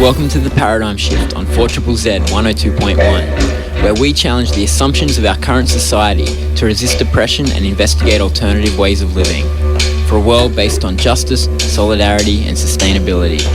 Welcome to The Paradigm Shift on 4ZZZ 102.1, where we challenge the assumptions of our current society to resist oppression and investigate alternative ways of living, for a world based on justice, solidarity and sustainability.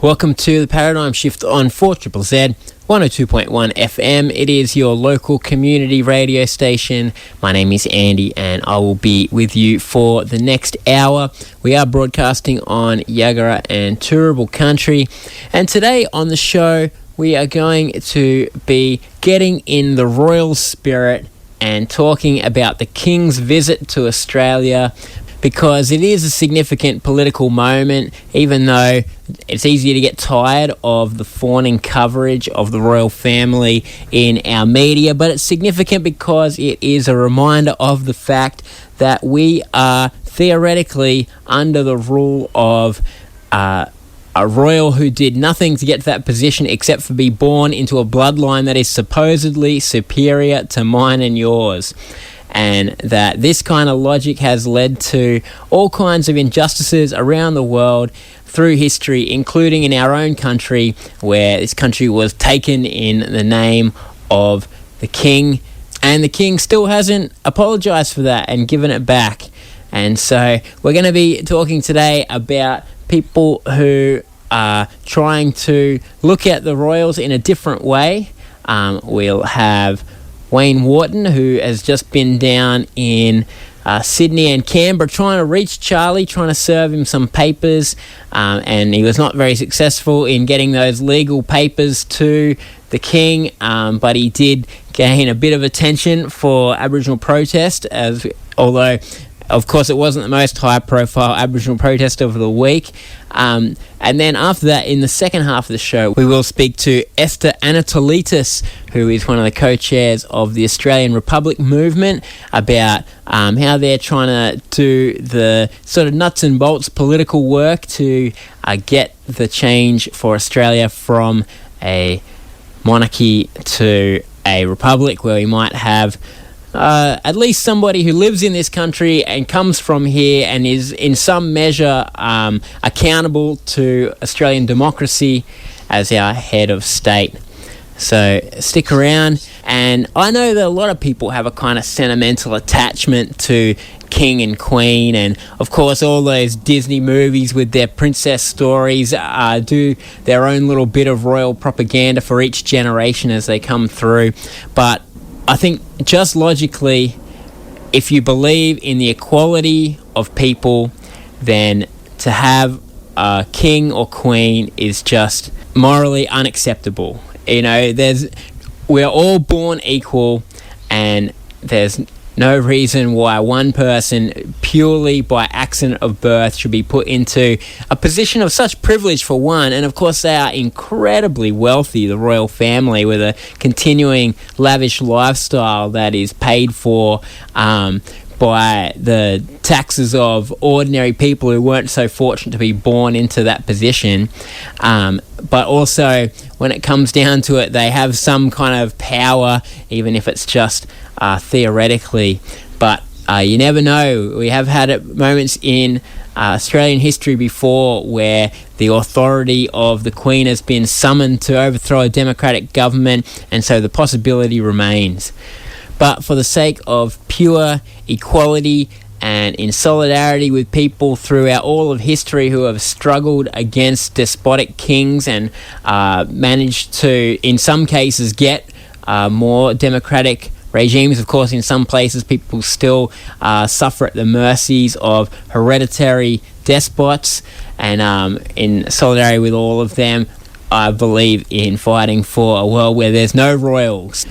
Welcome to The Paradigm Shift on 4ZZZ 102.1 FM. It is your local community radio station. My name is Andy and I will be with you for the next hour. We are broadcasting on Yagara and Turrbal country, and today on the show we are going to be getting in the royal spirit and talking about the King's visit to Australia, because it is a significant political moment, even though it's easy to get tired of the fawning coverage of the royal family in our media. But it's significant because it is a reminder of the fact that we are theoretically under the rule of a royal who did nothing to get to that position except for be born into a bloodline that is supposedly superior to mine and yours. And that this kind of logic has led to all kinds of injustices around the world through history, including in our own country, where this country was taken in the name of the King, and the King still hasn't apologised for that and given it back. And so we're going to be talking today about people who are trying to look at the royals in a different way. We'll have Wayne Wharton, who has just been down in Sydney and Canberra trying to reach Charlie, trying to serve him some papers, and he was not very successful in getting those legal papers to the King, but he did gain a bit of attention for Aboriginal protest, although of course it wasn't the most high profile Aboriginal protest of the week. And then after that, in the second half of the show, we will speak to Esther Anatolitis, who is one of the co-chairs of the Australian Republic movement, about how they're trying to do the sort of nuts and bolts political work to get the change for Australia from a monarchy to a republic, where we might have at least somebody who lives in this country and comes from here and is in some measure accountable to Australian democracy as our head of state. So stick around. And I know that a lot of people have a kind of sentimental attachment to King and Queen, and of course all those Disney movies with their princess stories do their own little bit of royal propaganda for each generation as they come through. But I think just logically, if you believe in the equality of people, then to have a king or queen is just morally unacceptable. You know, we're all born equal, and there's no reason why one person, purely by accident of birth, should be put into a position of such privilege for one. And of course they are incredibly wealthy, the royal family, with a continuing lavish lifestyle that is paid for by the taxes of ordinary people who weren't so fortunate to be born into that position. But also, when it comes down to it, they have some kind of power, even if it's just theoretically. But you never know. We have had moments in Australian history before where the authority of the Queen has been summoned to overthrow a democratic government, and so the possibility remains. But for the sake of pure equality and in solidarity with people throughout all of history who have struggled against despotic kings and managed to, in some cases, get more democratic regimes. Of course, in some places, people still suffer at the mercies of hereditary despots, and in solidarity with all of them, I believe in fighting for a world where there's no royals.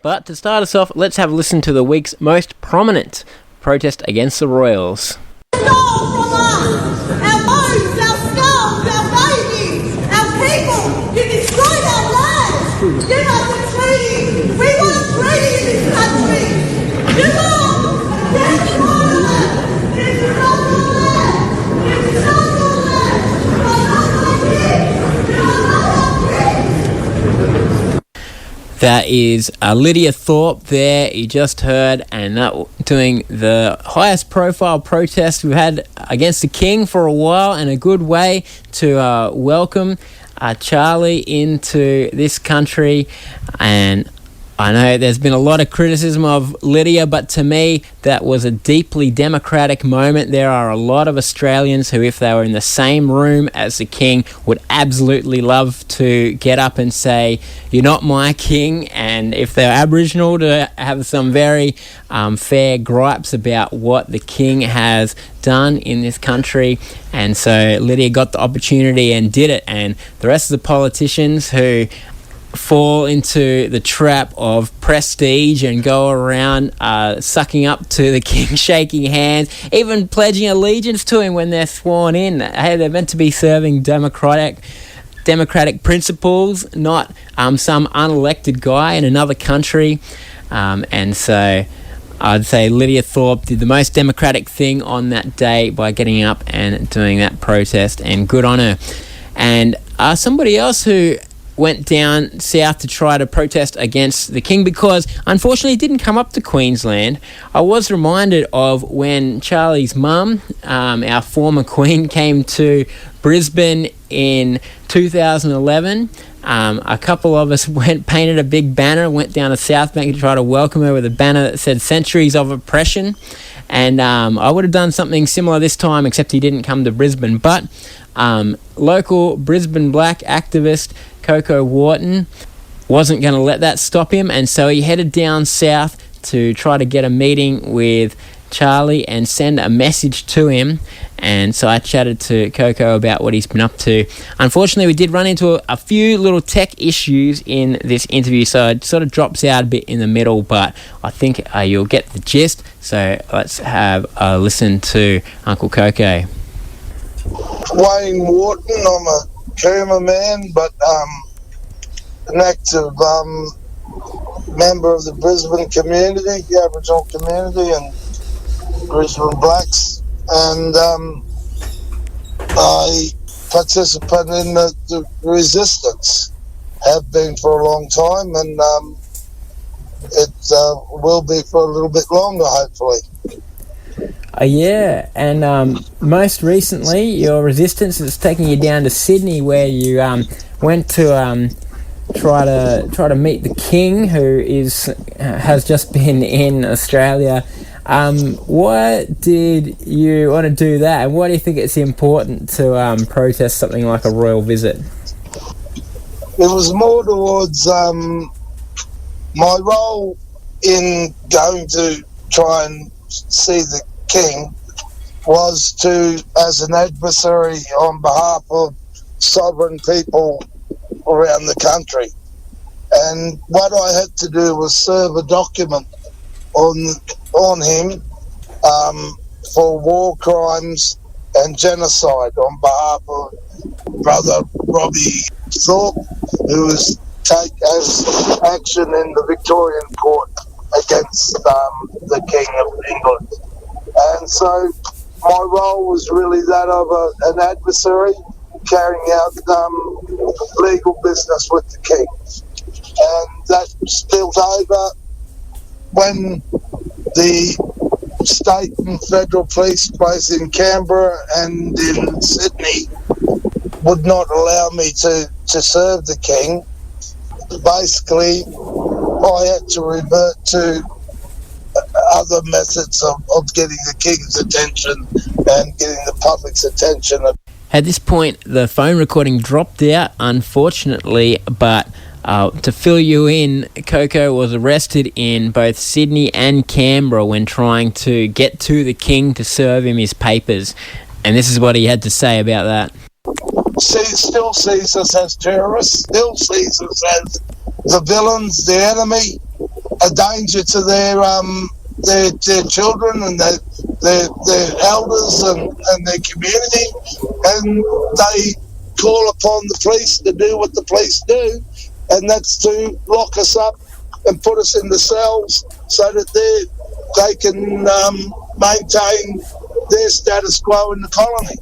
But to start us off, let's have a listen to the week's most prominent protest against the royals. Stole from us, our homes, our skulls, our babies, our people. You destroyed our lives. Give us a treaty. We want a treaty in this country. You want this parliament. This is not your land. This is not your land. You are not my kids. You are not our kids. That is Lydia Thorpe there, you just heard, and that doing the highest profile protest we've had against the King for a while, and a good way to welcome Charlie into this country. And I know there's been a lot of criticism of Lydia, but to me, that was a deeply democratic moment. There are a lot of Australians who, if they were in the same room as the King, would absolutely love to get up and say, "You're not my King," and if they're Aboriginal, to have some very fair gripes about what the King has done in this country. And so Lydia got the opportunity and did it, and the rest of the politicians who fall into the trap of prestige and go around sucking up to the King, shaking hands, even pledging allegiance to him when they're sworn in. Hey, they're meant to be serving democratic principles, not some unelected guy in another country. And so I'd say Lydia Thorpe did the most democratic thing on that day by getting up and doing that protest, and good on her. And somebody else who went down south to try to protest against the King, because unfortunately it didn't come up to Queensland. I was reminded of when Charlie's mum, our former Queen, came to Brisbane in 2011. A couple of us painted a big banner, went down to South Bank to try to welcome her with a banner that said "Centuries of Oppression." And I would have done something similar this time, except he didn't come to Brisbane. But local Brisbane black activist Coco Wharton wasn't going to let that stop him, and so he headed down south to try to get a meeting with Charlie and send a message to him. And so I chatted to Coco about what he's been up to. Unfortunately, we did run into a few little tech issues in this interview, so it sort of drops out a bit in the middle, but I think you'll get the gist. So let's have a listen to Uncle Coco. Wayne Wharton, I'm a Cooma man, but an active member of the Brisbane community, the Aboriginal community, and Brisbane blacks, and I participated in the resistance, have been for a long time, and it will be for a little bit longer, hopefully. Yeah, and most recently, your resistance is taking you down to Sydney, where you went to try to meet the King, who has just been in Australia. Why did you want to do that, and why do you think it's important to protest something like a royal visit? It was more towards my role in going to try and see the King was to, as an adversary on behalf of sovereign people around the country. And what I had to do was serve a document on him for war crimes and genocide on behalf of Brother Robbie Thorpe, who was as action in the Victorian court against the King of England. And so my role was really that of an adversary carrying out legal business with the King. And that spilled over when the state and federal police, both in Canberra and in Sydney, would not allow me to serve the King. Basically, I had to revert to other methods of getting the King's attention and getting the public's attention. At this point, the phone recording dropped out, unfortunately, but To fill you in, Coco was arrested in both Sydney and Canberra when trying to get to the King to serve him his papers. And this is what he had to say about that. Still sees us as terrorists, still sees us as the villains, the enemy, a danger to their children and their elders and their community, and they call upon the police to do what the police do, and that's to lock us up and put us in the cells so that they can maintain their status quo in the colony.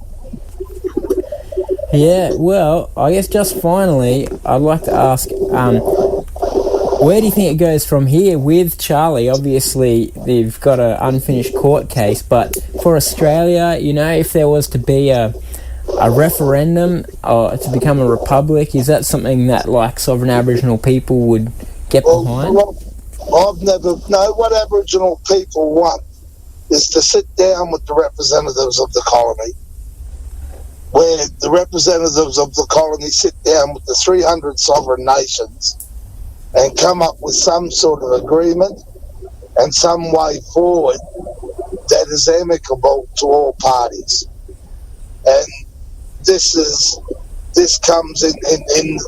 Yeah, well, I guess just finally, I'd like to ask, where do you think it goes from here with Charlie? Obviously, they've got an unfinished court case, but for Australia, if there was to be a referendum to become a republic, is that something that, like, sovereign Aboriginal people would get behind? What Aboriginal people want is to sit down with the representatives of the colony, where the representatives of the colony sit down with the 300 sovereign nations and come up with some sort of agreement and some way forward that is amicable to all parties. And this comes in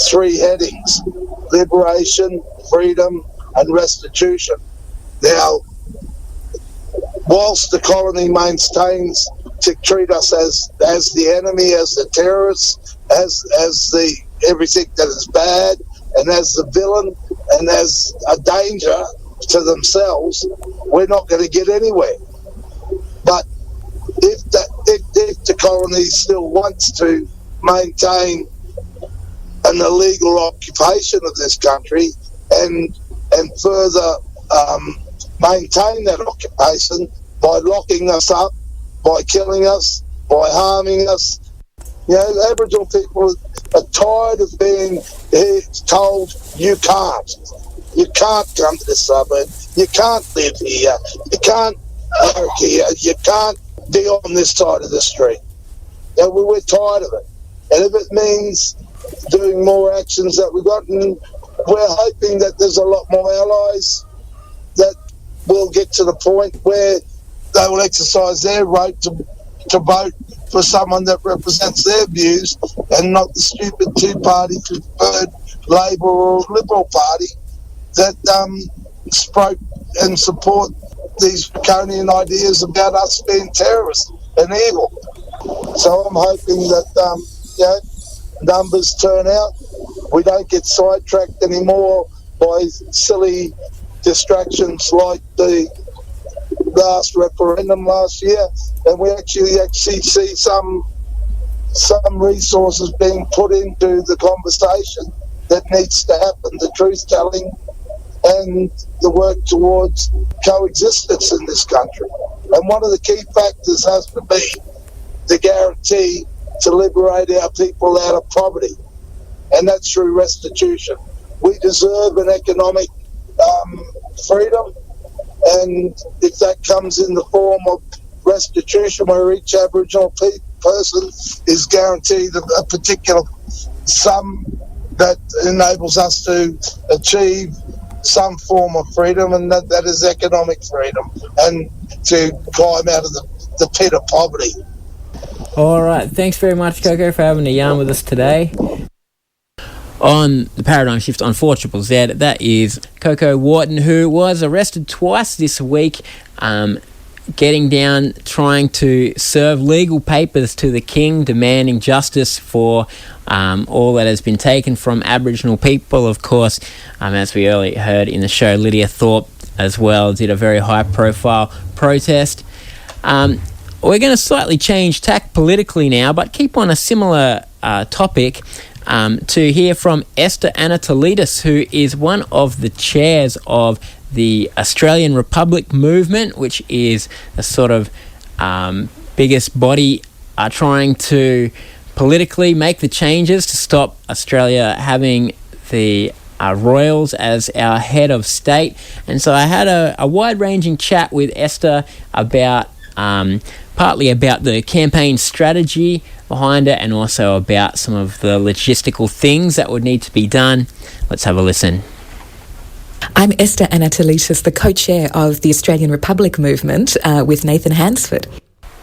three headings: liberation, freedom, and restitution. Now, whilst the colony maintains to treat us as the enemy, as the terrorists, as the everything that is bad, and as the villain, and as a danger to themselves, we're not going to get anywhere. But if the colony still wants to maintain an illegal occupation of this country and further maintain that occupation by locking us up, by killing us, by harming us. Aboriginal people are tired of being told, you can't come to the suburb, you can't live here, you can't work here, you can't be on this side of the street. We're tired of it. And if it means doing more actions that we've got, and we're hoping that there's a lot more allies that will get to the point where they will exercise their right to vote for someone that represents their views and not the stupid two-party preferred Labor or Liberal Party that spoke and support these draconian ideas about us being terrorists and evil. So I'm hoping that numbers turn out. We don't get sidetracked anymore by silly distractions like the last referendum last year, and we actually see some resources being put into the conversation that needs to happen, the truth telling and the work towards coexistence in this country. And one of the key factors has to be the guarantee to liberate our people out of poverty, and that's through restitution. We deserve an economic freedom, and if that comes in the form of restitution, where each Aboriginal person is guaranteed a particular sum that enables us to achieve some form of freedom, and that is economic freedom, and to climb out of the pit of poverty. All right, thanks very much, Coco, for having a yarn with us today. On the Paradigm Shift on 4ZZZ, that is Coco Wharton, who was arrested twice this week, getting down, trying to serve legal papers to the King, demanding justice for all that has been taken from Aboriginal people. Of course, as we earlier heard in the show, Lydia Thorpe as well did a very high-profile protest. We're going to slightly change tack politically now, but keep on a similar topic. To hear from Esther Anatolidis, who is one of the chairs of the Australian Republic movement, which is a sort of biggest body trying to politically make the changes to stop Australia having the royals as our head of state. And so I had a wide-ranging chat with Esther about partly about the campaign strategy behind it and also about some of the logistical things that would need to be done. Let's have a listen. I'm Esther Anatolitis, the co-chair of the Australian Republic movement with Nathan Hansford.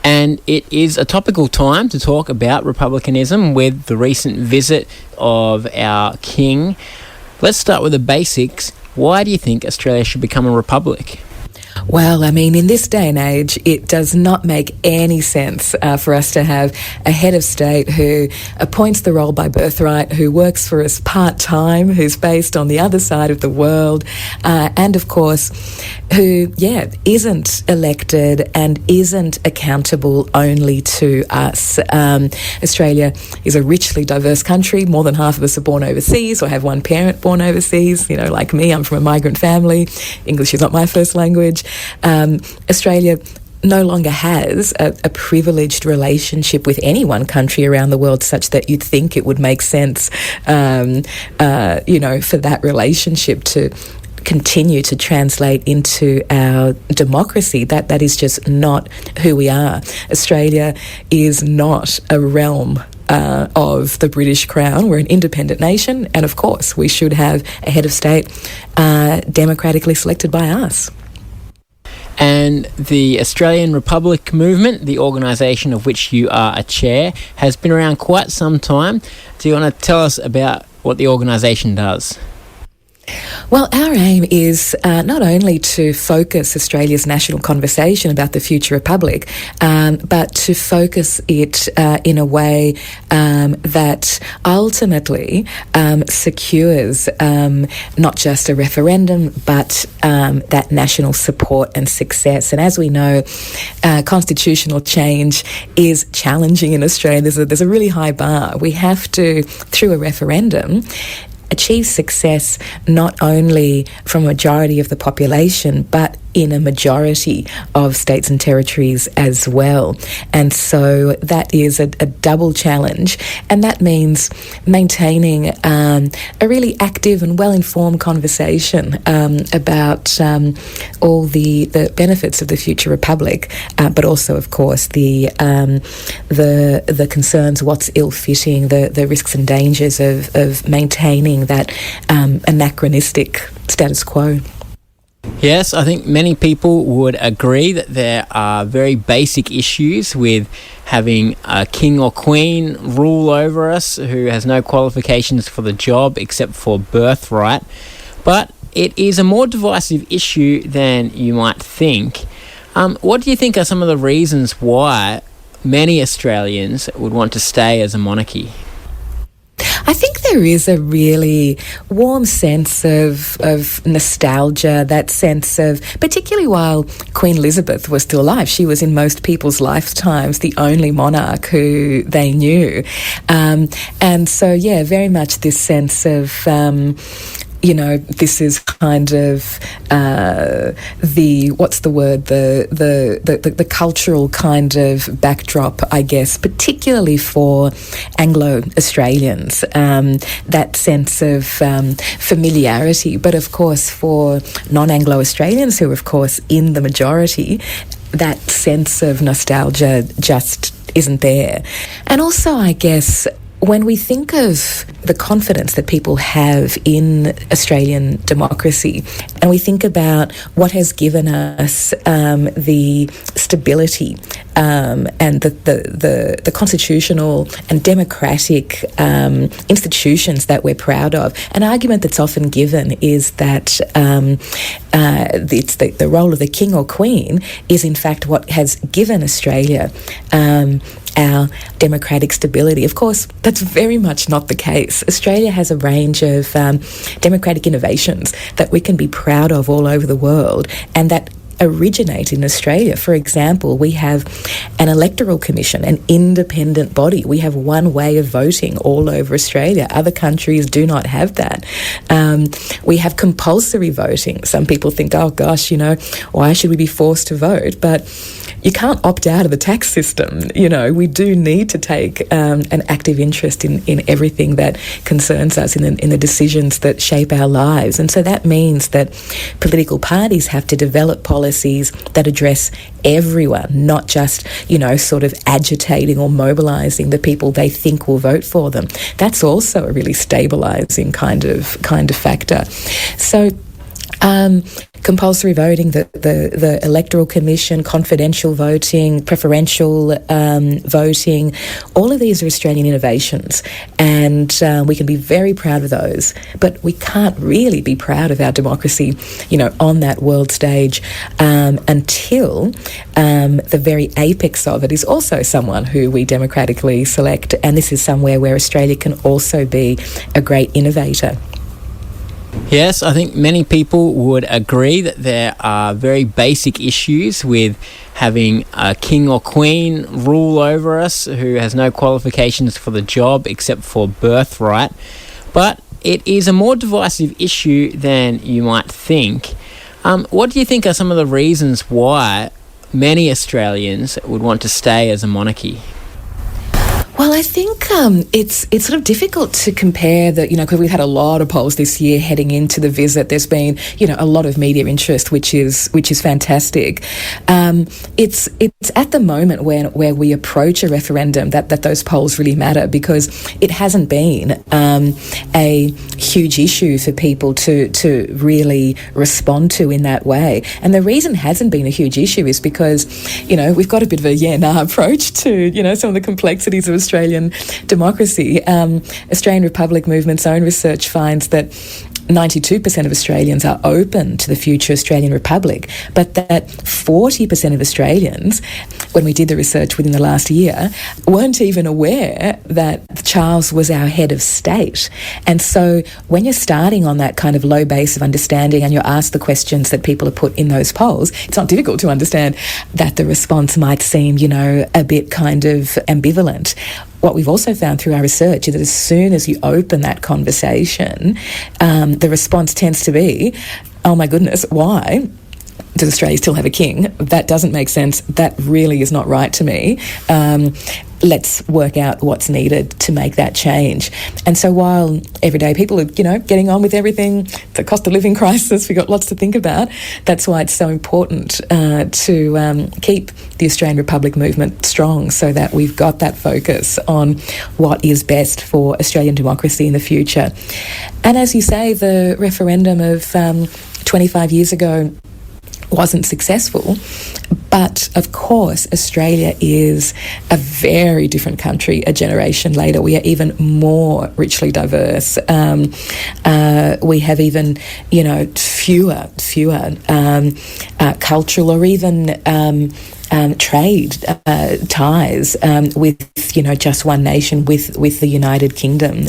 And it is a topical time to talk about republicanism with the recent visit of our king. Let's start with the basics. Why do you think Australia should become a republic? Well, I mean, in this day and age, it does not make any sense for us to have a head of state who appoints the role by birthright, who works for us part-time, who's based on the other side of the world, and of course, who, isn't elected and isn't accountable only to us. Australia is a richly diverse country. More than half of us are born overseas or have one parent born overseas. You know, like me, I'm from a migrant family. English is not my first language. Australia no longer has a privileged relationship with any one country around the world such that you'd think it would make sense, for that relationship to continue to translate into our democracy. That is just not who we are. Australia is not a realm of the British Crown. We're an independent nation, and of course we should have a head of state democratically selected by us. And the Australian Republic movement, the organisation of which you are a chair, has been around quite some time. Do you want to tell us about what the organisation does? Well, our aim is not only to focus Australia's national conversation about the future republic, but to focus it in a way that ultimately secures not just a referendum, but that national support and success. And as we know, constitutional change is challenging in Australia. There's a really high bar. We have to, through a referendum, achieve success not only from a majority of the population, but in a majority of states and territories as well. And so that is a double challenge, and that means maintaining a really active and well-informed conversation about all the benefits of the future republic, but also, of course, the concerns, what's ill-fitting, the risks and dangers of maintaining that anachronistic status quo. Yes, I think many people would agree that there are very basic issues with having a king or queen rule over us who has no qualifications for the job except for birthright. But it is a more divisive issue than you might think. What do you think are some of the reasons why many Australians would want to stay as a monarchy? I think there is a really warm sense of nostalgia, that sense of, particularly while Queen Elizabeth was still alive, she was in most people's lifetimes the only monarch who they knew. And so, very much this sense of this is kind of the cultural kind of backdrop, I guess, particularly for Anglo-Australians, that sense of familiarity. But of course, for non-Anglo-Australians who are, of course, in the majority, that sense of nostalgia just isn't there. And also, I guess, when we think of the confidence that people have in Australian democracy, and we think about what has given us the stability and the constitutional and democratic institutions that we're proud of, an argument that's often given is that it's the role of the king or queen is in fact what has given Australia our democratic stability. Of course, that's very much not the case. Australia has a range of democratic innovations that we can be proud of all over the world, and that originate in Australia. For example, we have an electoral commission, an independent body. We have one way of voting all over Australia. Other countries do not have that. We have compulsory voting. Some people think, oh gosh, why should we be forced to vote? But you can't opt out of the tax system. We do need to take an active interest in everything that concerns us, in the decisions that shape our lives. And so that means that political parties have to develop policies that address everyone, not just, sort of agitating or mobilising the people they think will vote for them. That's also a really stabilising kind of factor. So compulsory voting, the Electoral Commission, confidential voting, preferential voting, all of these are Australian innovations, and we can be very proud of those, but we can't really be proud of our democracy, on that world stage until the very apex of it is also someone who we democratically select, and this is somewhere where Australia can also be a great innovator. Yes, I think many people would agree that there are very basic issues with having a king or queen rule over us who has no qualifications for the job except for birthright. But it is a more divisive issue than you might think. What do you think are some of the reasons why many Australians would want to stay as a monarchy? Well, I think it's sort of difficult to compare because we've had a lot of polls this year heading into the visit. There's been, a lot of media interest, which is fantastic. It's at the moment where we approach a referendum that those polls really matter, because it hasn't been a huge issue for people to really respond to in that way. And the reason it hasn't been a huge issue is because, we've got a bit of a yeah-nah approach to, some of the complexities of Australian democracy. Australian Republic Movement's own research finds that 92% of Australians are open to the future Australian Republic, but that 40% of Australians, when we did the research within the last year, weren't even aware that Charles was our head of state. And so when you're starting on that kind of low base of understanding and you're asked the questions that people have put in those polls, it's not difficult to understand that the response might seem, a bit kind of ambivalent. What we've also found through our research is that as soon as you open that conversation, the response tends to be, oh my goodness, why does Australia still have a king? That doesn't make sense. That really is not right to me. Let's work out what's needed to make that change. And so while everyday people are, getting on with everything, the cost of living crisis, we've got lots to think about, that's why it's so important to keep the Australian Republic movement strong, so that we've got that focus on what is best for Australian democracy in the future. And as you say, the referendum of 25 years ago wasn't successful, but of course Australia is a very different country a generation later. We are even more richly diverse. We have even, fewer cultural or even trade ties with just one nation, with the United Kingdom.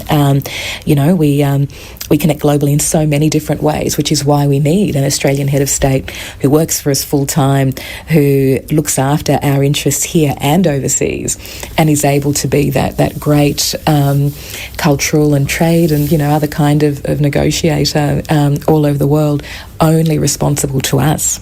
We connect globally in so many different ways, which is why we need an Australian head of state who works for us full time, who looks after our interests here and overseas, and is able to be that great cultural and trade and other kind of negotiator all over the world, only responsible to us.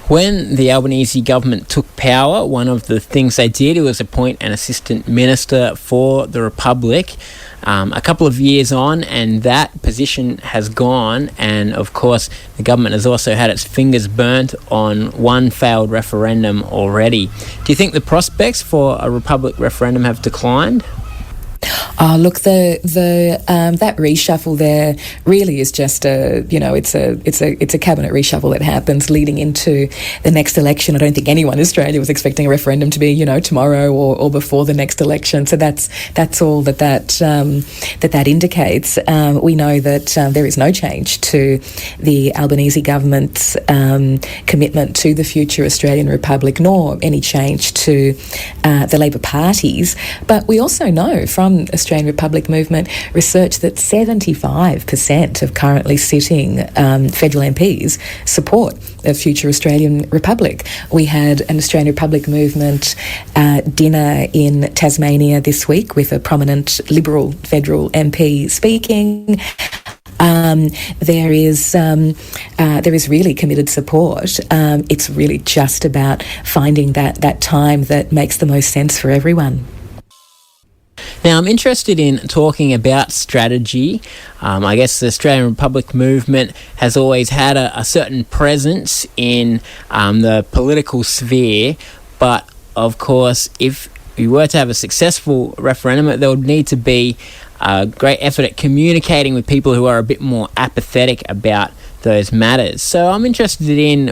When the Albanese government took power, one of the things they did was appoint an assistant minister for the Republic. A couple of years on, and that position has gone, and of course the government has also had its fingers burnt on one failed referendum already. Do you think the prospects for a Republic referendum have declined? Oh, look, that reshuffle there really is just it's a cabinet reshuffle that happens leading into the next election. I don't think anyone in Australia was expecting a referendum to be, tomorrow or before the next election. So that's all that indicates. We know that there is no change to the Albanese government's commitment to the future Australian Republic, nor any change to the Labor parties. But we also know from Australian Republic Movement research that 75% of currently sitting federal MPs support a future Australian Republic. We had an Australian Republic Movement dinner in Tasmania this week with a prominent Liberal federal MP speaking. there is really committed support. It's really just about finding that time that makes the most sense for everyone. Now, I'm interested in talking about strategy. I guess the Australian Republic movement has always had a certain presence in the political sphere, but of course, if you were to have a successful referendum, there would need to be a great effort at communicating with people who are a bit more apathetic about those matters. So I'm interested in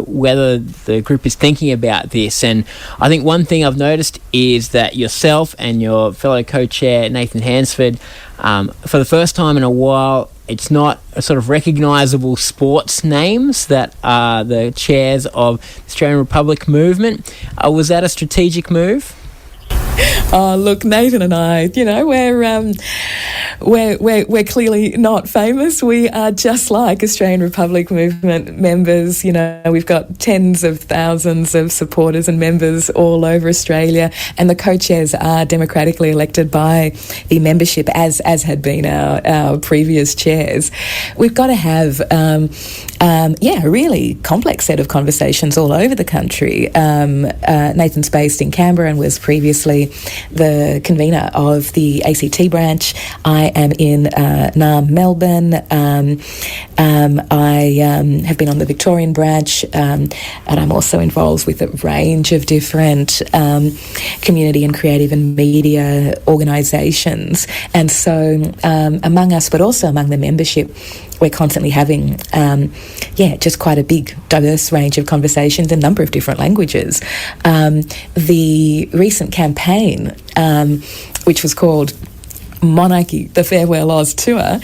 whether the group is thinking about this, and I think one thing I've noticed is that yourself and your fellow co-chair Nathan Hansford, for the first time in a while, it's not a sort of recognisable sports names that are the chairs of the Australian Republic movement. Was that a strategic move? Oh, look, Nathan and I, we're clearly not famous. We are just like Australian Republic movement members. We've got tens of thousands of supporters and members all over Australia, and the co-chairs are democratically elected by the membership, as had been our previous chairs. We've got to have a really complex set of conversations all over the country. Nathan's based in Canberra and was previously the convener of the ACT branch. I am in NARM, Melbourne. I have been on the Victorian branch, and I'm also involved with a range of different community and creative and media organisations. And so among us, but also among the membership, we're constantly having, just quite a big, diverse range of conversations in a number of different languages. The recent campaign, which was called Monarchy, the Farewell Oz Tour,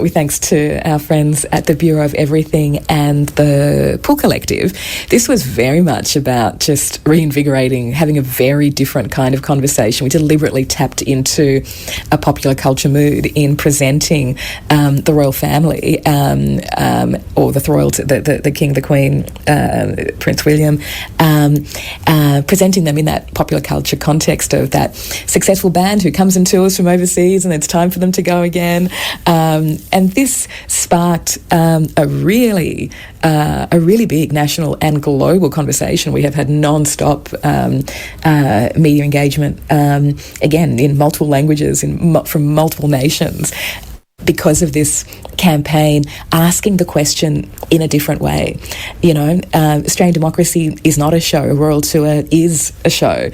with thanks to our friends at the Bureau of Everything and the Pool Collective. This was very much about just reinvigorating, having a very different kind of conversation. We deliberately tapped into a popular culture mood in presenting the royal family, or the royalty, the King, the Queen, Prince William, presenting them in that popular culture context of that successful band who comes and tours from overseas, and it's time for them to go again. And this sparked a really big national and global conversation. We have had non-stop media engagement, again, in multiple languages, from multiple nations, because of this campaign, asking the question in a different way. Australian democracy is not a show. A world tour is a show.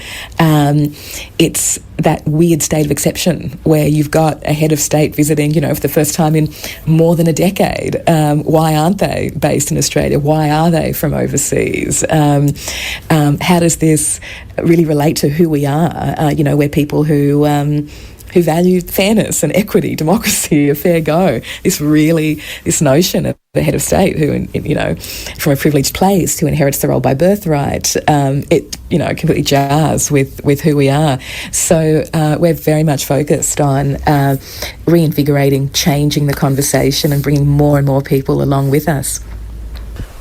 It's that weird state of exception where you've got a head of state visiting, for the first time in more than a decade. Why aren't they based in Australia? Why are they from overseas? How does this really relate to who we are? We're people who value fairness and equity, democracy, a fair go. This notion of the head of state who, from a privileged place, who inherits the role by birthright, it completely jars with who we are. So we're very much focused on reinvigorating, changing the conversation and bringing more and more people along with us.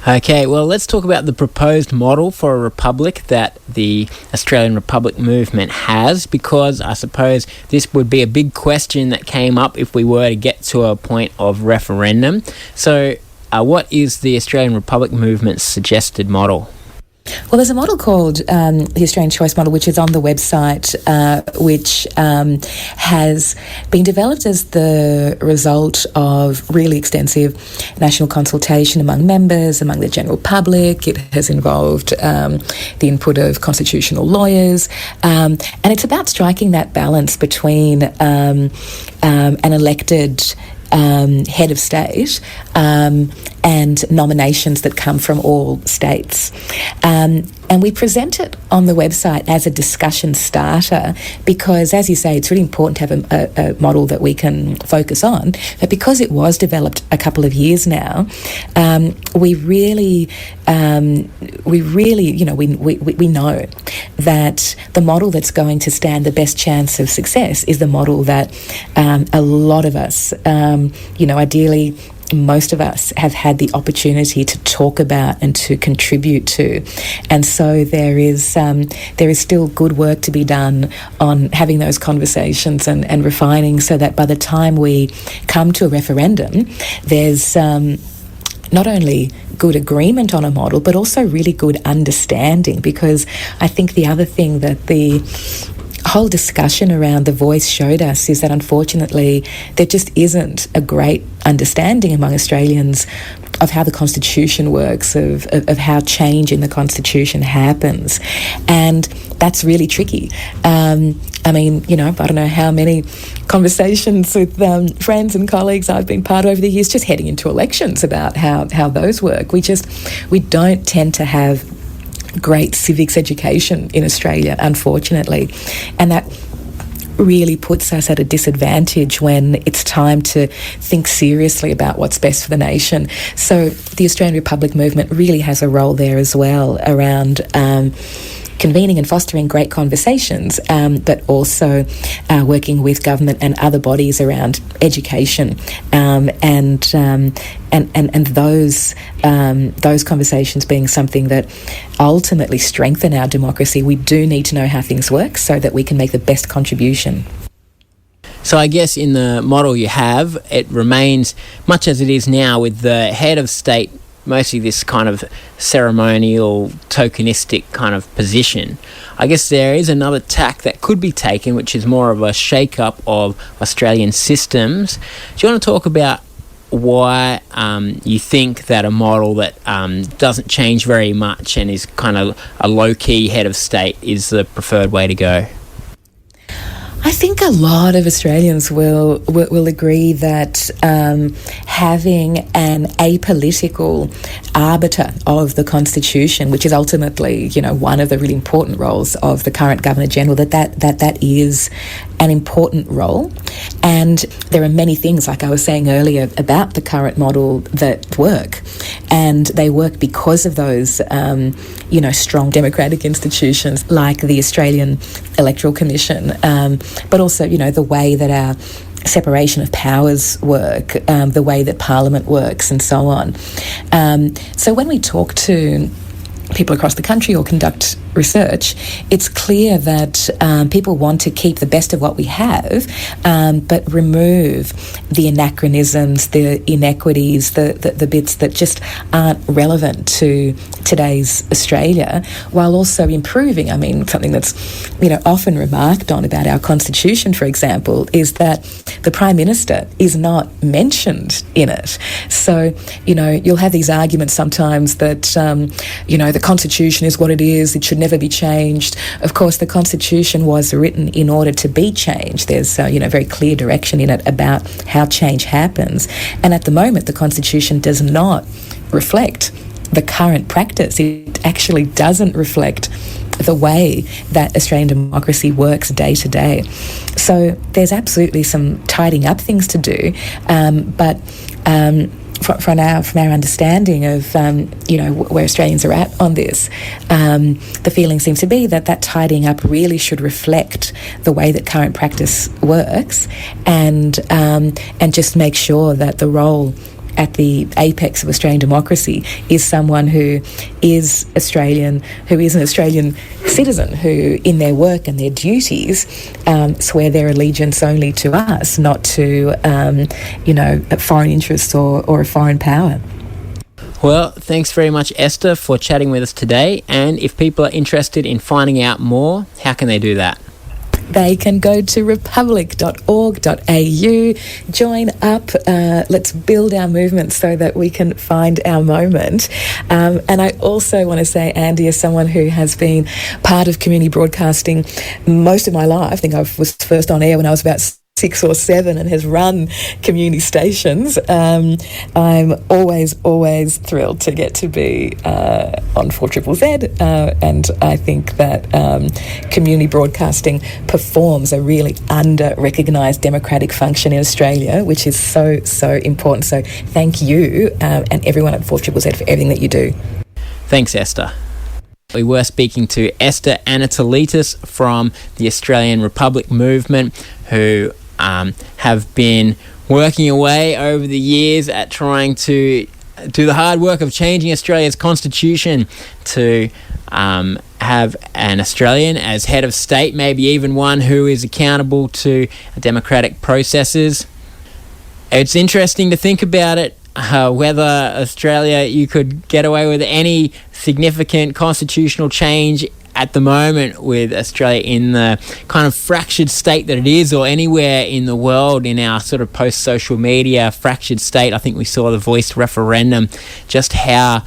Okay, well, let's talk about the proposed model for a republic that the Australian Republic movement has, because I suppose this would be a big question that came up if we were to get to a point of referendum. So, what is the Australian Republic movement's suggested model? Well, there's a model called the Australian Choice Model, which is on the website, which has been developed as the result of really extensive national consultation among members, among the general public. It has involved the input of constitutional lawyers, and it's about striking that balance between an elected head of state and nominations that come from all states. And we present it on the website as a discussion starter because, as you say, it's really important to have a model that we can focus on. But because it was developed a couple of years now, we really, we know that the model that's going to stand the best chance of success is the model that a lot of us, ideally most of us have had the opportunity to talk about and to contribute to. And so there is still good work to be done on having those conversations and refining, so that by the time we come to a referendum, there's not only good agreement on a model, but also really good understanding. Because I think the other thing that the whole discussion around The Voice showed us is that unfortunately there just isn't a great understanding among Australians of how the Constitution works, of how change in the Constitution happens. And that's really tricky. I mean, I don't know how many conversations with friends and colleagues I've been part of over the years, just heading into elections, about how those work. We don't tend to have great civics education in Australia, unfortunately. And that really puts us at a disadvantage when it's time to think seriously about what's best for the nation. So the Australian Republic movement really has a role there as well, around convening and fostering great conversations, but also working with government and other bodies around education, and those conversations being something that ultimately strengthen our democracy. We do need to know how things work so that we can make the best contribution. So I guess in the model you have, it remains much as it is now, with the head of state mostly this kind of ceremonial, tokenistic kind of position. I guess there is another tack that could be taken, which is more of a shake-up of Australian systems. Do you want to talk about why you think that a model that doesn't change very much and is kind of a low-key head of state is the preferred way to go? I think a lot of Australians will agree that having an apolitical arbiter of the Constitution, which is ultimately, one of the really important roles of the current Governor-General, that is an important role. And there are many things, like I was saying earlier, about the current model that work. And they work because of those, strong democratic institutions like the Australian Electoral Commission, but also, the way that our separation of powers work, the way that Parliament works, and so on. So when we talk to people across the country or conduct research, it's clear that people want to keep the best of what we have, but remove the anachronisms, the inequities, the bits that just aren't relevant to today's Australia, while also improving. I mean, something that's often remarked on about our Constitution, for example, is that the Prime Minister is not mentioned in it. So, you'll have these arguments sometimes that, the Constitution is what it is, it should never be changed. Of course, the Constitution was written in order to be changed. There's, very clear direction in it about how change happens. And at the moment, the Constitution does not reflect the current practice. It actually doesn't reflect the way that Australian democracy works day to day. So there's absolutely some tidying up things to do, but from our understanding of where Australians are at on this, the feeling seems to be that tidying up really should reflect the way that current practice works, and just make sure that the role at the apex of Australian democracy is someone who is Australian, who is an Australian citizen, who in their work and their duties swear their allegiance only to us, not to foreign interests or a foreign power. Well, thanks very much, Esther, for chatting with us today. And if people are interested in finding out more, how can they do that? They can go to republic.org.au, join up, let's build our movement so that we can find our moment. And I also want to say, Andy, as someone who has been part of community broadcasting most of my life, I think I was first on air when I was about 6 or 7 and has run community stations. I'm always thrilled to get to be on 4ZZZ, and I think that community broadcasting performs a really under-recognised democratic function in Australia, which is so important. So thank you and everyone at 4ZZZ for everything that you do. Thanks, Esther. We were speaking to Esther Anatolitis from the Australian Republic movement, who have been working away over the years at trying to do the hard work of changing Australia's constitution to have an Australian as head of state, maybe even one who is accountable to democratic processes. It's interesting to think about it, whether Australia, you could get away with any significant constitutional change at the moment with Australia in the kind of fractured state that it is, or anywhere in the world in our sort of post-social media fractured state. I think we saw the voice referendum, just how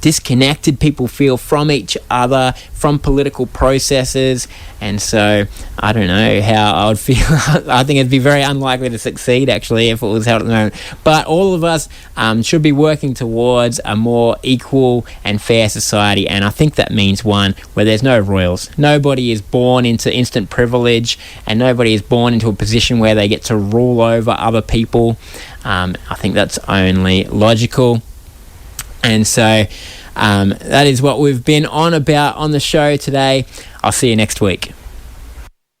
disconnected people feel from each other, from political processes, and so I don't know how I would feel. I think it'd be very unlikely to succeed, actually, if it was held at the moment. But all of us should be working towards a more equal and fair society, and I think that means one where there's no royals. Nobody is born into instant privilege, and nobody is born into a position where they get to rule over other people. I think that's only logical. And so that is what we've been on about on the show today. I'll see you next week.